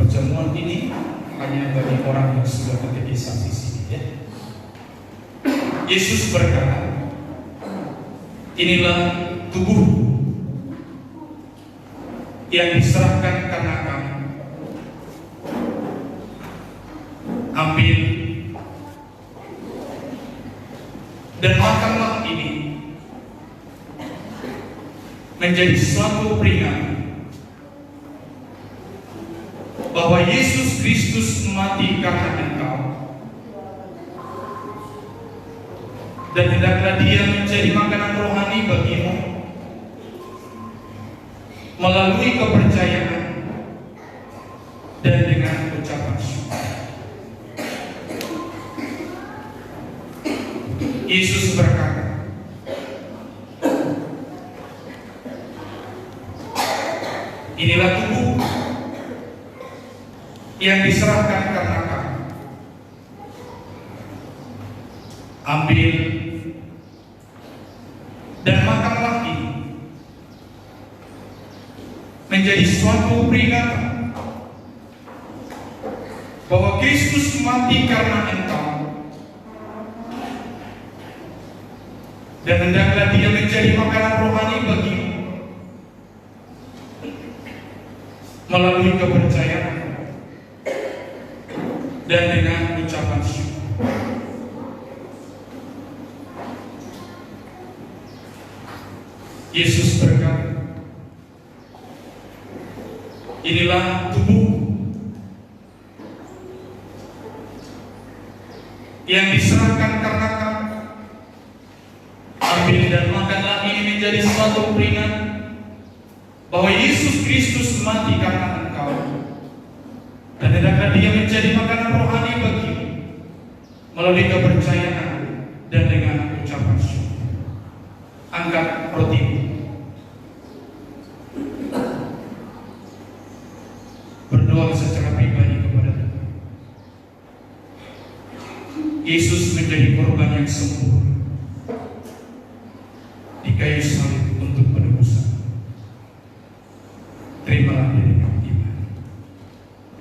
perjamuan ini hanya bagi orang yang sudah katekisasi sini ya. Yesus berkata, inilah tubuh yang diserahkan karena kamu. Ambil dan makanlah ini menjadi suatu peringatan bahwa Yesus Kristus mati karena engkau, dan hendaklah Dia menjadi makanan rohani bagimu melalui kepercayaan dan dengan ucapan syukur. Yesus berkata, inilah tubuh yang diserahkan karena kamu. Ambil dan makanlah ini menjadi suatu peringatan bahwa Kristus mati karena engkau, dan hendaklah Dia menjadi makanan rohani bagimu melalui kepercayaan dan dengan ucapan syukur. Yesus berkata, inilah tubuh yang diserahkan karena kamu. Ambil dan makanlah ini menjadi suatu peringatan bahwa Yesus Kristus mati karena engkau, dan hendaklah Dia menjadi makanan rohani bagimu melalui kepercayaan dan dengan ucapan syukur. Angkat roti. Berdoa secara pribadi kepada Tuhan. Yesus menjadi korban yang sempurna di kayu salib untuk penebusan. Terimalah dia dengan iman.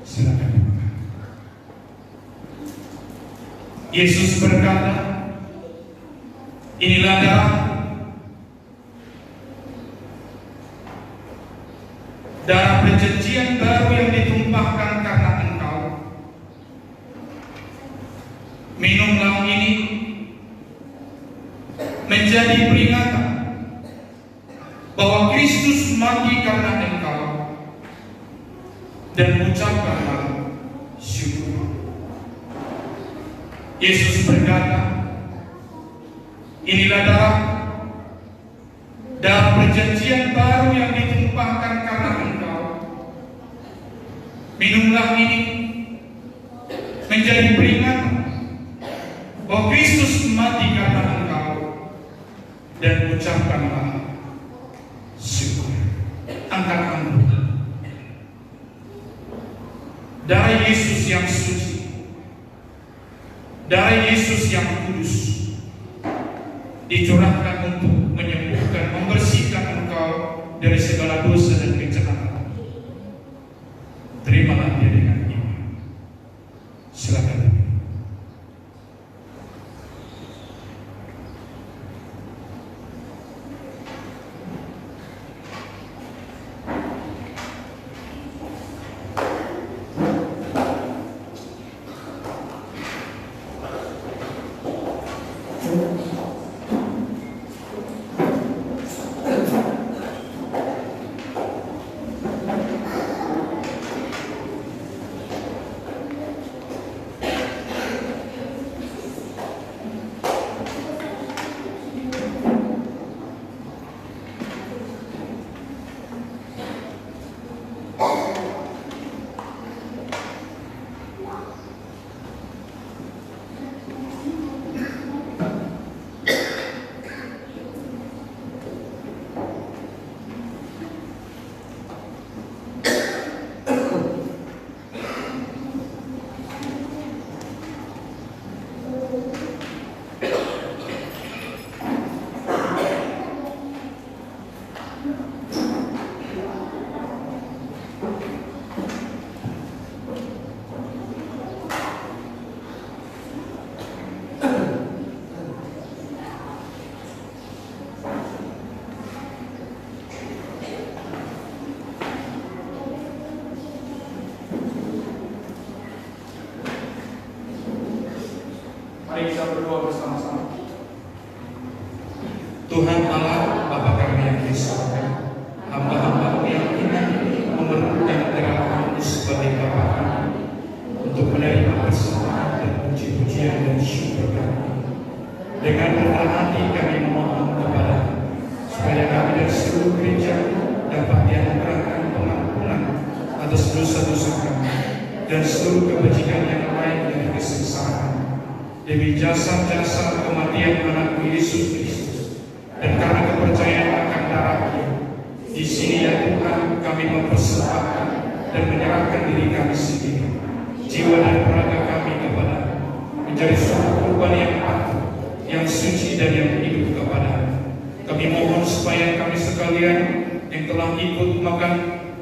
Silakan dimakan. Yesus berkata, inilah darah perjanjian baru yang ditumpahkan karena engkau. Minumlah ini menjadi peringatan bahwa Kristus mati karena engkau, dan ucapkanlah syukur. Yesus berkata, inilah darah perjanjian baru yang ditumpahkan karena engkau. Minumlah ini menjadi peringatan bahwa Kristus mati karena engkau, dan ucapkanlah syukur. Angkat kamu. Darah Yesus yang suci, darah Yesus yang kudus, dicurahkan untuk menyembuhkan, membersihkan engkau dari segala dosa dan kejahatan. Terimalah dia dengan iman. Silakan. Mari kita berdoa bersama-sama. Tuhan Allah, Bapa kami yang di surga, hamba-hamba yang ini memerlukan kerahamu sebagai Bapa kami untuk menerima persembahan dan puji-pujian dan syukur kami. Dengan rendah hati kami memohon kepada supaya kami dan seluruh gereja dapat dianugerahkan pengampunan atas dosa-dosa kami dan seluruh kebajikan yang lain dari kesengsaraan demi jasa-jasa kematian anakmu Yesus Kristus. Dan karena kepercayaan akan darah-Nya, di sini ya Tuhan kami mempersembahkan dan menyerahkan diri kami sendiri, jiwa dan raga kami kepada menjadi suatu kurban yang patut, yang suci dan yang hidup kepada. Kami mohon supaya kami sekalian yang telah ikut makan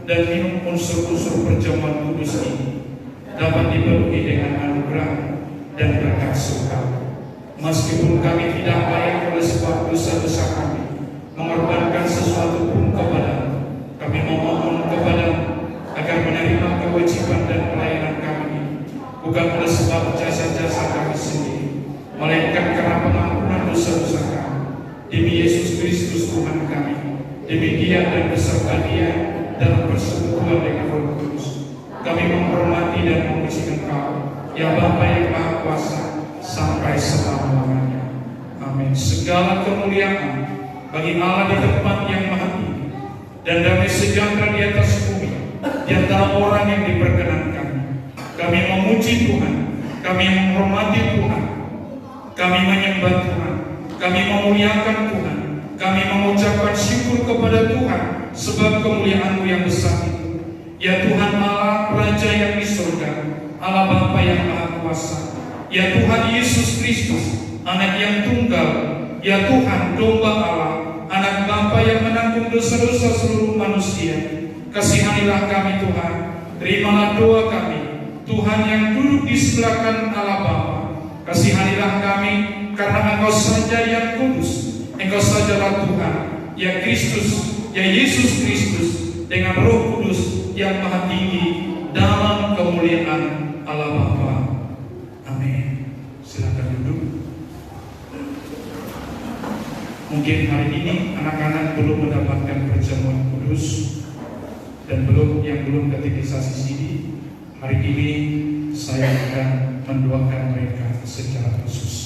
dan minum unsur-unsur perjamuan kudus ini dapat dipenuhi dengan anugerah dan berkat surga. Meskipun kami tidak layak oleh sebab dosa-dosa kami mengorbankan sesuatu pun kepada kami memohon kepada agar menerima kewajiban dan pelayanan kami bukan oleh sebab jasa-jasa kami sendiri, melainkan karena pengampunan dosa-dosa kami demi Yesus Kristus Tuhan kami, demi Dia dan beserta Dia dalam persekutuan dengan Roh Kudus. Kami menghormati dan memuji Engkau, ya Bapa yang Maha Kuasa, sampai selama-lamanya. Amin. Segala kemuliaan bagi Allah di tempat yang maha tinggi dan damai sejahtera di atas bumi di antara orang yang diperkenankan. Kami memuji Tuhan, kami menghormati Tuhan, kami menyembah Tuhan, kami memuliakan Tuhan, kami mengucapkan syukur kepada Tuhan sebab kemuliaan-Mu yang besar itu. Ya Tuhan Allah, Raja yang di surga, Allah Bapa yang Maha Kuasa, ya Tuhan Yesus Kristus, Anak yang tunggal, ya Tuhan domba Allah, Anak Bapa yang menanggung dosa-dosa seluruh manusia. Kasihanilah kami Tuhan, terimalah doa kami, Tuhan yang duduk di sebelah kanan Allah Bapa. Kasihanilah kami karena Engkau saja yang kudus, Engkau sajalah Tuhan, ya Kristus, ya Yesus Kristus, dengan Roh Kudus yang maha tinggi dalam kemuliaan Allah Bapa. Amin. Silakan duduk. Mungkin hari ini anak-anak belum mendapatkan perjamuan kudus dan yang belum katekisasi sini. Hari ini saya akan mendoakan mereka secara khusus.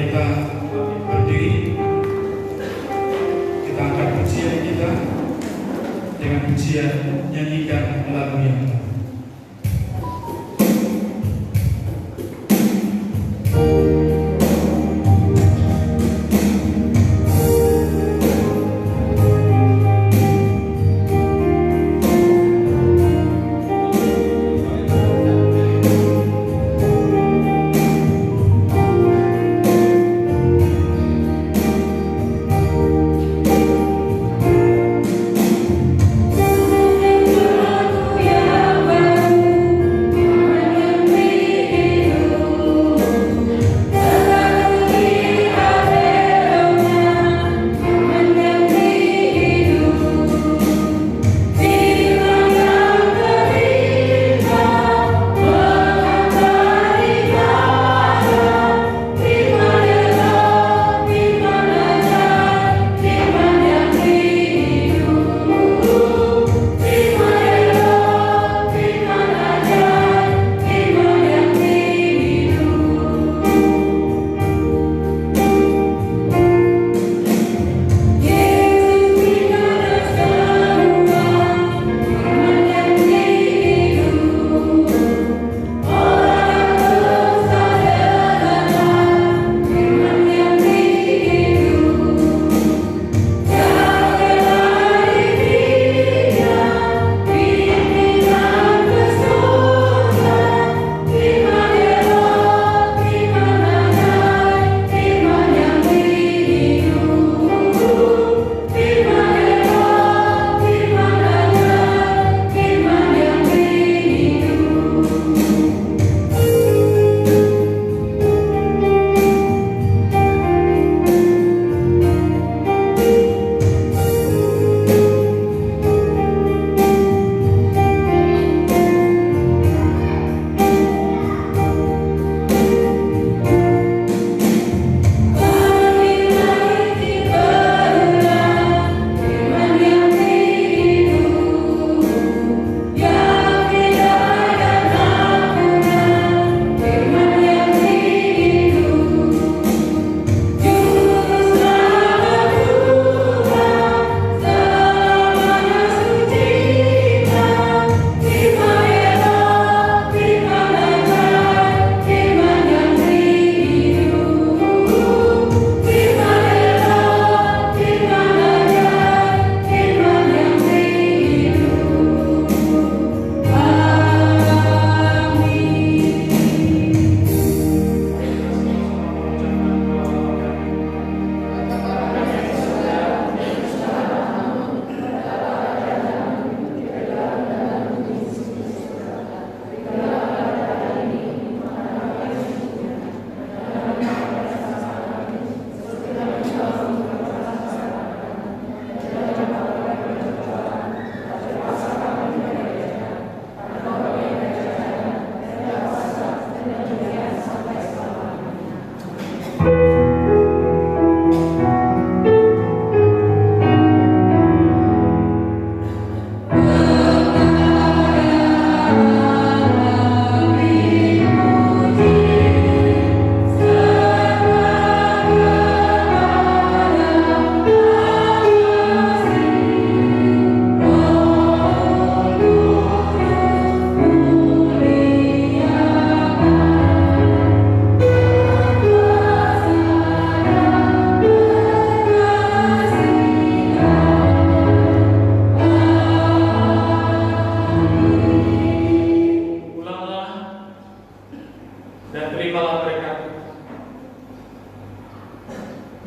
kita berdiri, kita angkat pujian kita dengan pujian nyanyikan lagu yang baru.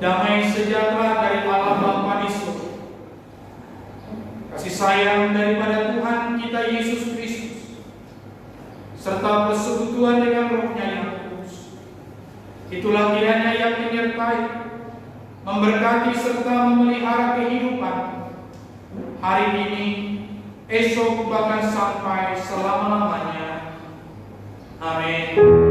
damai sejahtera dari Allah Bapa di surga, kasih sayang daripada Tuhan kita Yesus Kristus, serta persekutuan dengan Roh-Nya yang kudus, itulah kiranya yang menyertai, memberkati serta memelihara kehidupan hari ini, esok, bahkan sampai selama-lamanya. Amin.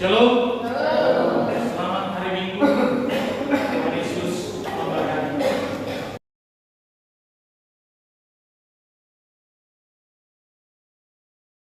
Shalom.